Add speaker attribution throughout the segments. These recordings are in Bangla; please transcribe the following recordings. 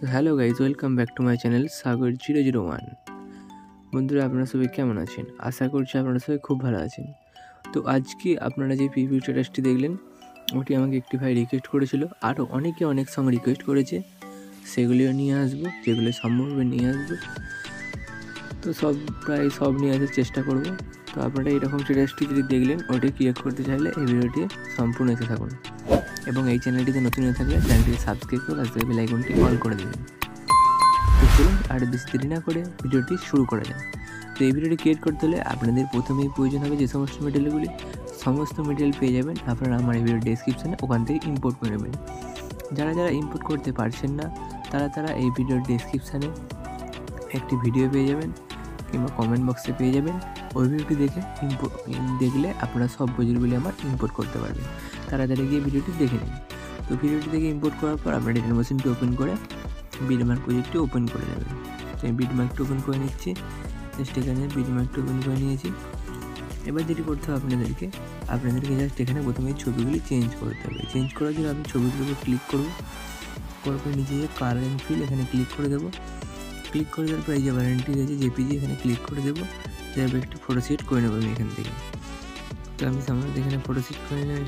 Speaker 1: তো hello guys, welcome back to my channel Sagar 001। বন্ধুরা, আপনারা সবাই কেমন আছেন? আশা করছি আপনারা সবাই খুব ভালো আছেন। তো আজকে আপনারা যে প্রিভিউ স্ট্যাটাসটি দেখলেন, ওটি আমাকে একটি ভাই রিকোয়েস্ট করেছিল। আরও অনেকে অনেক সং রিকোয়েস্ট করেছে, সেগুলিও নিয়ে আসবো, যেগুলো সম্ভব হবে নিয়ে আসবো। তো প্রায় সব নিয়ে আসার চেষ্টা করব। তো আপনারা এরকম স্ট্যাটাসটি যদি দেখলেন, ওটি ক্রিয়েট করতে চাইলে এই ভিডিওটি সম্পূর্ণ এসে থাকুন, এবং এই চ্যানেলটিতে নতুন হয়ে থাকলে চ্যানেলটিকে সাবস্ক্রাইব করে পাশে বেল আইকনটি অল করে দেবেন। তো চলুন আর বেশি দেরি না করে ভিডিওটি শুরু করা যায়। তো এই ভিডিওটি ক্রিয়েট করতে হলে আপনাদের প্রথমেই প্রয়োজন হবে যে সমস্ত মেটেরিয়াল পেয়ে যাবেন আপনারা আমার এই ভিডিও ডেসক্রিপশানে, ওখান থেকে ইম্পোর্ট করে নেবেন। যারা ইম্পোর্ট করতে পারছেন না, তারা এই ভিডিওর ডেসক্রিপশানে একটি ভিডিও পেয়ে যাবেন, কিংবা কমেন্ট বক্সে পেয়ে যাবেন। ওই ভিডিওটি দেখলে আপনারা সব প্রজেক্টগুলি আমার ইম্পোর্ট করতে পারবেন। তাড়াতাড়ি গিয়ে ভিডিওটি দেখে নিন। তো ভিডিওটি থেকে ইম্পোর্ট করার পর আপনারা ডেটা মেশিনটি ওপেন করে বিটমার্ক প্রজেক্টটি ওপেন করে নেবেন। তো আমি বিটমার্কটি ওপেন করে নিচ্ছি। জাস্ট এখানে বিটমার্কটি ওপেন করে নিয়েছি। এবার যেটি করতে হবে আপনাদেরকে জাস্ট এখানে প্রথমে ছবিগুলি চেঞ্জ করতে হবে। চেঞ্জ করার জন্য আমি ছবিগুলোর উপর ক্লিক করবো। করার পর নিচে যে কালার অ্যান্ড ফিল, এখানে ক্লিক করে দেবো। ক্লিক করে দেওয়ার পর এই যে ভ্যারান্টি আছে জেপিজি, এখানে ক্লিক করে দেবো। তারপর একটি ফটো সেট করে নেবো আমি এখান থেকে। তো আমি সামনে এখানে ফটো সেট করে নেব,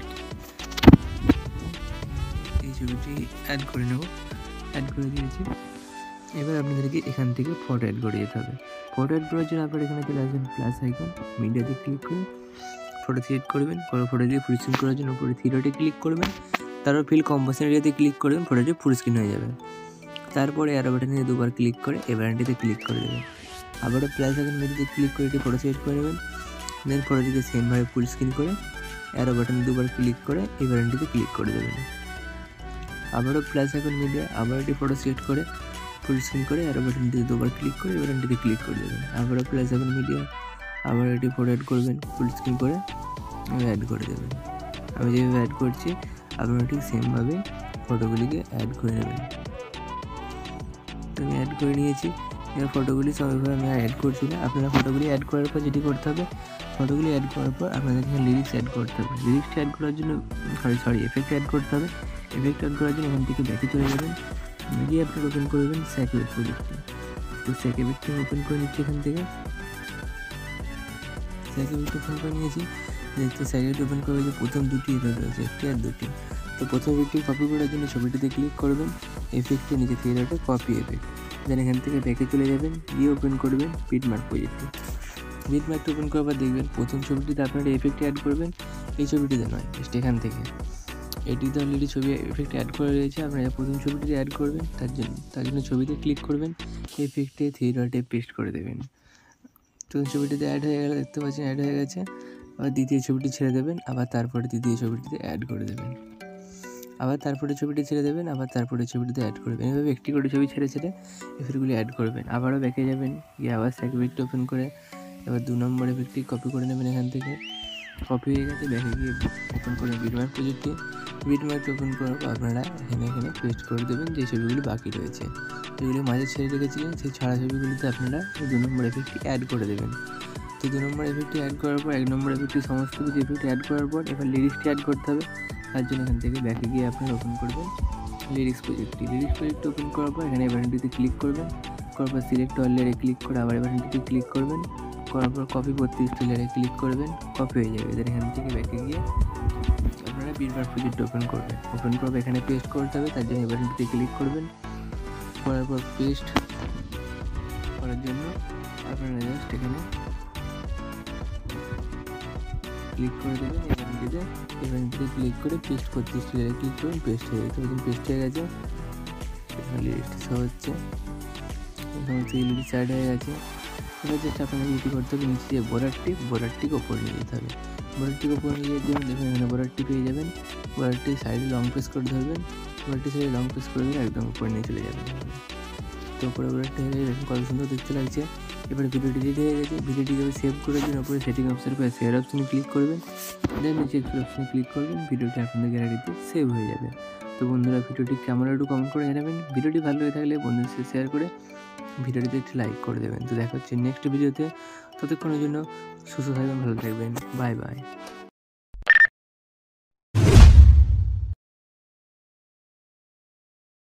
Speaker 1: এই ছবিটি অ্যাড করে নেব। অ্যাড করে দিয়েছি। এবার আপনাদেরকে এখান থেকে ফটো অ্যাড করে যেতে হবে। ফটো অ্যাড করার জন্য আপনারা এখানে চলে আসবেন প্লাস আইকন, মিডিয়াতে ক্লিক করে ফটো সিলেক্ট করবেন। ফটো দিয়ে ফুল স্ক্রিন করার জন্য উপরে থ্রি ডটে ক্লিক করবেন। তারপর ফিল কম্পোজিশন এরিয়াতে ক্লিক করবেন, ফটোটি ফুল স্ক্রিন হয়ে যাবে। তারপরে অ্যারো বাটনে দুবার ক্লিক করে এই ভ্যারান্টিতে ক্লিক করে দেবেন। আবারও প্লাস আইকন মিডিয়াতে ক্লিক করে এটি ফটো সিলেক্ট করে নেবেন। দেন ফটোটিকে সেমভাবে ফুল স্ক্রিন করে অ্যারো বাটনে দুবার ক্লিক করে এই ভ্যারান্টিতে ক্লিক করে দেবেন। আবারও প্লাস আইকন মিডিয়া, আবার এটি ফটো সিলেক্ট করে ফুল স্ক্রিন করে অ্যারো বাটনটিতে দুবার ক্লিক করে বাটনটিতে ক্লিক করে দেবেন। আবারও প্লাস আইকন মিডিয়া, আবার এটি ফটো অ্যাড করবেন, ফুল স্ক্রিন করে অ্যাড করে দেবেন। আমি যেভাবে অ্যাড করছি আপনারা ঠিক সেমভাবে ফটোগুলিকে অ্যাড করে নেবেন। তো আমি অ্যাড করে নিয়েছি। এবার ফটোগুলি সবাইভাবে আমি অ্যাড করছি না। আপনারা ফটোগুলি অ্যাড করার পর যেটি করতে হবে, ফটোগুলি অ্যাড করার পর আপনাদের এখানে লিরিক্স অ্যাড করতে হবে। লিরিক্সটা অ্যাড করার জন্য এফেক্ট অ্যাড করতে হবে। এফেক্ট অ্যাড করার জন্য এখান থেকে ব্যাকে চলে যাবেন, গিয়ে আপনারা ওপেন করবেন স্যাকেবেট প্রজেক্টটি। তো স্যাকেবেটটি ওপেন করে নিচ্ছি এখান থেকে। স্যাকেবেট ওপেন করে নিয়েছি। দেখতে স্যাকেবেট ওপেন করবে যে প্রথম দুটি এফেক্ট রয়েছে, একটি আর দুটি। তো প্রথম এফেক্টটি কপি করার জন্য ছবিটিতে ক্লিক করবেন, এফেক্টটি নিচে থ্রি ডটে কপি এফেক্ট। দেন এখান থেকে ব্যাকে চলে যাবেন, গিয়ে ওপেন করবেন বিটমার্ক প্রজেক্টটি। বিটমার্কটি ওপেন করার পর দেখবেন প্রথম ছবিটিতে আপনারা এফেক্টটি অ্যাড করবেন, এই ছবিটিতে নয়, জাস্ট এখান থেকে। এটিতে অলরেডি ছবি এফেক্ট অ্যাড করা রয়েছে। আপনারা প্রথম ছবিটিতে অ্যাড করবেন, তার জন্য ছবিতে ক্লিক করবেন, এফেক্টে থ্রি ডটে পেস্ট করে দেবেন। তো ছবিটিতে অ্যাড হয়ে গেলে দেখতে পাচ্ছেন অ্যাড হয়ে গেছে। আবার দ্বিতীয় ছবিটি ছেড়ে দেবেন, আবার তারপরে তৃতীয় ছবিটিতে অ্যাড করে দেবেন। আবার তারপরে ছবিটি ছেড়ে দেবেন, আবার তারপরে ছবিটিতে অ্যাড করবেন। এভাবে একটি করে ছবি ছেড়ে এফেক্টগুলি অ্যাড করবেন। আবারও ব্যাকে যাবেন, গিয়ে আবার এফেক্ট ওপেন করে এবার 2 নম্বর এফেক্টটি কপি করে নেবেন এখান থেকে। কপি হয়ে গেছে, ব্যাকে গিয়ে ওপেন করবেন বিটমার্ক প্রজেক্টটি। বিটমার্ক ওপেন করার পর আপনারা এখানে পেস্ট করে দেবেন যে ছবিগুলি বাকি রয়েছে, যেগুলি মাঝে ছেড়ে রেখেছিলেন, সেই ছাড়া ছবিগুলিতে আপনারা 2 নম্বর এফেক্টটি অ্যাড করে দেবেন। তো 2 নম্বর এফেক্টটি অ্যাড করার পর 1 নম্বর এফেক্টটি সমস্ত কিছু এফেক্ট অ্যাড করার পর এবার লিরিক্সটি অ্যাড করতে হবে। তার জন্য এখান থেকে ব্যাকে গিয়ে আপনারা ওপেন করবেন লিরিক্স প্রজেক্টটি। লিরিক্স প্রজেক্টটি ওপেন করার পর এখানে বাটনটিতে ক্লিক করবেন। করার পর সিলেক্ট অল লেয়ারে ক্লিক করে আবার বাটনটিতে ক্লিক করবেন। করার পর কপি 32 লেয়ারে ক্লিক করবেন, কপি হয়ে যাবে। এদের এখান থেকে ব্যাকে গিয়ে আপনারা বিটমার্ক প্রজেক্ট ওপেন করবেন। ওপেন করবে এখানে পেস্ট করতে হবে, তার জন্য এই বাটনটিতে ক্লিক করবেন। করার পর পেস্ট করার জন্য আপনারা জাস্ট এখানে ক্লিক করে দেবেন। এখানটিতে ক্লিক করে পেস্ট 32 লেয়ারে ক্লিক করবেন, পেস্ট হয়ে গেছে। পেস্ট হয়ে গেছে, এখানে লিস্ট শো হচ্ছে, সমস্ত লিরিক্স অ্যাড হয়ে গেছে। এবার জাস্ট আপনাদের যেটি করতে হবে, নিচে যে বর্ডারটিকে ওপরে নিয়ে যেতে হবে। বর্ডারটিকে ওপরে নিয়ে যাওয়ার জন্য দেখুন এখানে বর্ডারটি পেয়ে যাবেন। বর্ডারটি সাইডে লং প্রেস করে ধরবেন, বর্ডারটি সাইডে লং প্রেস করে দিলে একদম উপরে নিয়ে চলে যাবেন। তো উপরে বর্ডারটি হয়ে গেছে, কত সুন্দর দেখতে লাগছে। এবারে ভিডিওটি রেডি হয়ে গেছে। ভিডিওটি যাবে সেভ করার জন্য উপরে সেটিং অপশানে পরে শেয়ার অপশানে ক্লিক করবেন, দেন নিচে এক্সপোর্ট অপশানে ক্লিক করবেন। ভিডিওটি আপনাদের গ্যালারিতে সেভ হয়ে যাবে। তো বন্ধুরা, ভিডিওটি কেমন একটু কমেন্ট করে জানাবেন। ভিডিওটি ভালো লেগে থাকলে বন্ধুদের সাথে শেয়ার করে ভিডিওটিতে একটি লাইক করে দেবেন। তো দেখা হচ্ছে নেক্সট ভিডিওতে। ততক্ষণের জন্য সুস্থ থাকবেন, ভালো থাকবেন, বাই বাই।